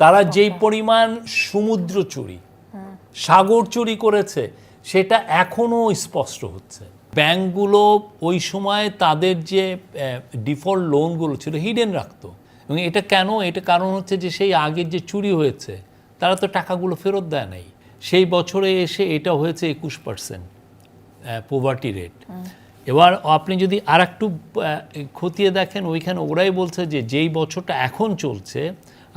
তারা যেই পরিমাণ সমুদ্র চুরি সাগর চুরি করেছে সেটা এখনো স্পষ্ট হচ্ছে। ব্যাংকগুলো ওই সময় তাদের যে ডিফল্ট লোনগুলো ছিল হিডেন রাখতো, এবং এটা কেন, এটা কারণ হচ্ছে যে সেই আগের যে চুরি হয়েছে তারা তো টাকাগুলো ফেরত দেয় নাই। সেই বছরে এসে এটা হয়েছে 21% পোভার্টি রেট। এবার আপনি যদি আর একটু খতিয়ে দেখেন, ওইখানে ওরাই বলছে যে যেই বছরটা এখন চলছে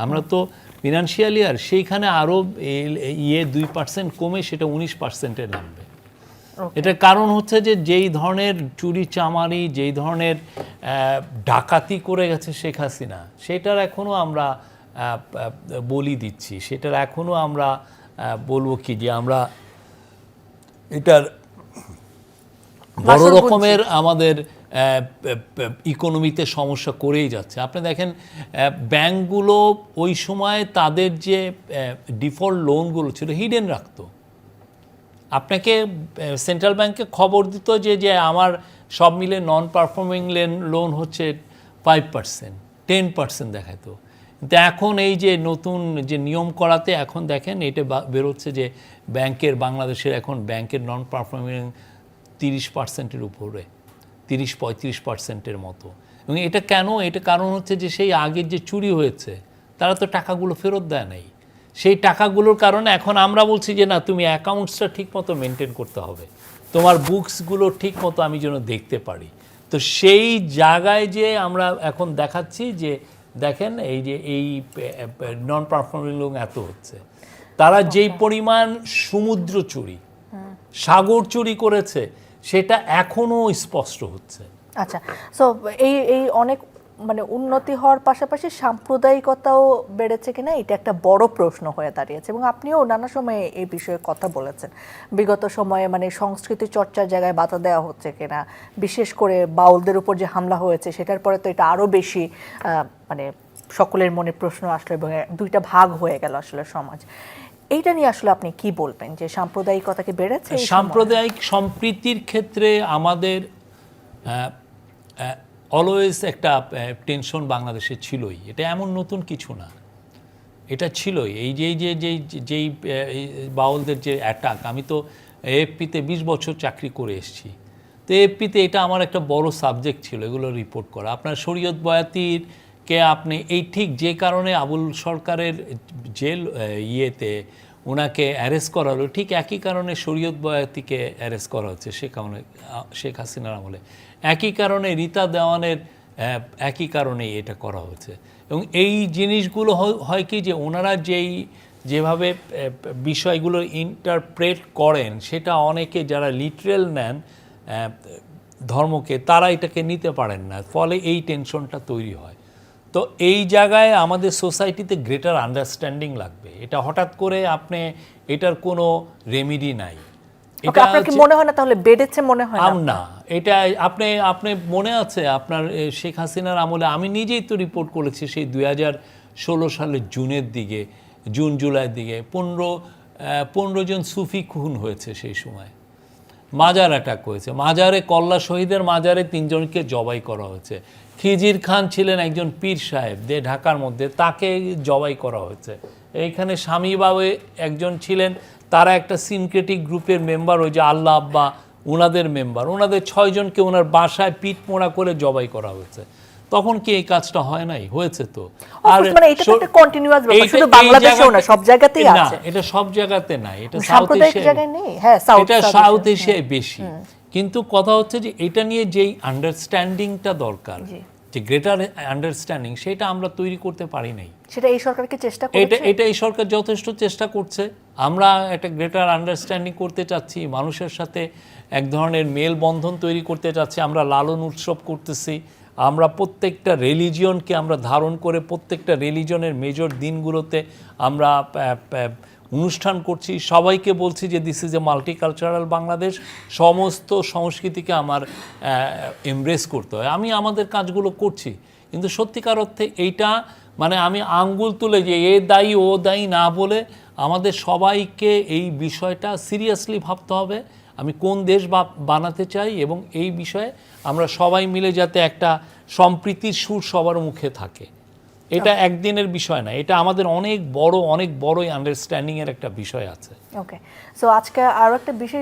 আমরা তো ফিনান্সিয়াল ইয়ার, সেইখানে আরও 2% কমে সেটা 19%-এ নামবে। এটার কারণ হচ্ছে যে যেই ধরনের চুরি চামারি, যেই ধরনের ডাকাতি করে গেছে শেখ হাসিনা, সেটার এখনও আমরা বলি দিচ্ছি, সেটার এখনও আমরা বলবো কি যে আমরা এটার বড় রকমের আমাদের ইকোনমিতে সমস্যা করেই যাচ্ছে। আপনি দেখেন ব্যাংকগুলো ওই সময় তাদের যে ডিফল্ট লোনগুলো ছিল হিডেন রাখতো। আপনাকে সেন্ট্রাল ব্যাংকে খবর দিত যে আমার সব মিলে নন পারফর্মিং লোন হচ্ছে 5%, 10% দেখাতো। কিন্তু এখন এই যে নতুন যে নিয়ম করাতে এখন দেখেন এটা বেরোচ্ছে যে ব্যাংকের, বাংলাদেশের এখন ব্যাংকের নন পারফর্মিং 30%-এর উপরে, 30-35%-এর মতো। এবং এটা কেন, এটা কারণ হচ্ছে যে সেই আগের যে চুরি হয়েছে তারা তো টাকাগুলো ফেরত দেয় নাই। সেই টাকাগুলোর কারণে এখন আমরা বলছি যে না, তুমি অ্যাকাউন্টসটা ঠিক মতো মেনটেন করতে হবে, তোমার বুকসগুলো ঠিক মতো আমি যেন দেখতে পারি। তো সেই জায়গায় যে আমরা এখন দেখাচ্ছি যে দেখেন এই যে এই নন পারফর্মিং লোন এত হচ্ছে, তারা যেই পরিমাণ সমুদ্র চুরি সাগর চুরি করেছে সেটা এখনো স্পষ্ট হচ্ছে। আচ্ছা, সো এই অনেক মানে উন্নতি হওয়ার পাশাপাশি সাম্প্রদায়িকতাও বেড়েছে কিনা, এটা একটা বড় প্রশ্ন হয়ে দাঁড়িয়েছে। এবং আপনিও নানা সময়ে এই বিষয়ে কথা বলেছেন, বিগত সময়ে মানে সংস্কৃতি চর্চার জায়গায় বাধা দেওয়া হচ্ছে কিনা, বিশেষ করে বাউলদের উপর যে হামলা হয়েছে সেটার পরে তো এটা আরও বেশি মানে সকলের মনে প্রশ্ন আসলো এবং দুইটা ভাগ হয়ে গেল আসলে সমাজ। এইটা নিয়ে আসলে আপনি কি বলবেন, যে সাম্প্রদায়িকতা কি বেড়েছে? সাম্প্রদায়িক সম্প্রীতির ক্ষেত্রে আমাদের অলওয়েজ একটা টেনশন বাংলাদেশে ছিলই, এটা এমন নতুন কিছু না, এটা ছিলই। এই যেই বাউলদের যে অ্যাটাক, আমি তো এএফপিতে 20 বছর চাকরি করে এসেছি, তো এএফপিতে এটা আমার একটা বড় সাবজেক্ট ছিল এগুলো রিপোর্ট করা। আপনার শরীয়ত বয়াতিকে আপনি এই ঠিক যে কারণে আবুল সরকারের জেল ইয়েতে ওনাকে অ্যারেস্ট করা হলো, ঠিক একই কারণে শরীয়ত বয়াতিকে অ্যারেস্ট করা হচ্ছে শেখ হাসিনার আমলে, একই কারণে রীতা দেওয়ানের একই কারণেই এটা করা হচ্ছে। এবং এই জিনিসগুলো হয় কি যে ওনারা যেভাবে বিষয়গুলো ইন্টারপ্রেট করেন সেটা অনেকে যারা লিটারেল নেন ধর্মকে, তারা এটাকে নিতে পারেন না, ফলে এই টেনশনটা তৈরি হয়। তো এই জায়গায় আমাদের সোসাইটিতে গ্রেটার আন্ডারস্ট্যান্ডিং লাগবে। এটা হঠাৎ করে আপনি এটার কোনো রেমেডি নাই। এটা আপনার কি মনে হয় না তাহলে বেড়েছে? মনে হয় না, এটা আপনি মনে আছে আপনার শেখ হাসিনার আমলে আমি নিজেই তো রিপোর্ট করেছি সেই 2016 সালের জুন জুলাইয়ের দিকে 15 জন সুফি খুন হয়েছে। সেই সময় মাজার অ্যাটাক হয়েছে, মাজারে কল্লা শহীদের মাজারে 3 জনকে জবাই করা হয়েছে। খিজির খান ছিলেন একজন পীর সাহেব ঢাকার মধ্যে, তাকে জবাই করা হয়েছে। এইখানে স্বামী বাবু একজন ছিলেন, তারা একটা সিনক্রেটিক গ্রুপের মেম্বার, ওই যে আল্লাহ আব্বা ওনাদের মেম্বার, ওনাদের 6 জনকে ওনার বাসায় পিঠ মোড়া করে জবাই করা হয়েছে। তখন কি এই কাজটা হয় নাই? হয়েছে তো। আর এটা তো একটা কন্টিনিউয়াস ব্যাপার, শুধু বাংলাদেশেও না, সব জায়গাতেই আছে। না, এটা সব জায়গাতে নাই, এটা সাম্প্রদায়িক জায়গায় নেই। হ্যাঁ, এটা সাউথ এশিয়ায় বেশি। কিন্তু কথা হচ্ছে যে এটা নিয়ে যেই আন্ডারস্ট্যান্ডিংটা দরকার, যে গ্রেটার আন্ডারস্ট্যান্ডিং, সেটা আমরা তৈরি করতে পারি নাই। সেটা এই সরকারকে চেষ্টা করছে, এটা এই সরকার যথেষ্ট চেষ্টা করছে। আমরা একটা গ্রেটার আন্ডারস্ট্যান্ডিং করতে চাচ্ছি, মানুষের সাথে এক ধরনের মেলবন্ধন তৈরি করতে চাচ্ছি। আমরা লালন উৎসব করতেছি, আমরা প্রত্যেকটা রিলিজিয়নকে আমরা ধারণ করে প্রত্যেকটা রিলিজনের মেজর দিনগুলোতে আমরা অনুষ্ঠান করছি। সবাইকে বলছি যে this is a multicultural Bangladesh, সমস্ত সংস্কৃতিকে আমার এমব্রেস করতে হয়। আমি আমাদের কাজগুলো করছি, কিন্তু সত্যিকার অর্থে এইটা মানে আমি আঙ্গুল তুলে যে এ দায়ী ও দায়ী না বলে আমাদের সবাইকে এই বিষয়টা সিরিয়াসলি ভাবতে হবে। আমি কোন দেশ বানাতে চাই, এবং এই বিষয়ে আমরা সবাই মিলে যাতে একটা সম্প্রীতির সুর সবার মুখে থাকে। এটা একদিনের বিষয় না, এটা আমাদের অনেক বড় আন্ডারস্ট্যান্ডিং এর একটা বিষয় আছে। ওকে, সো আজকে আরো একটা বিশেষ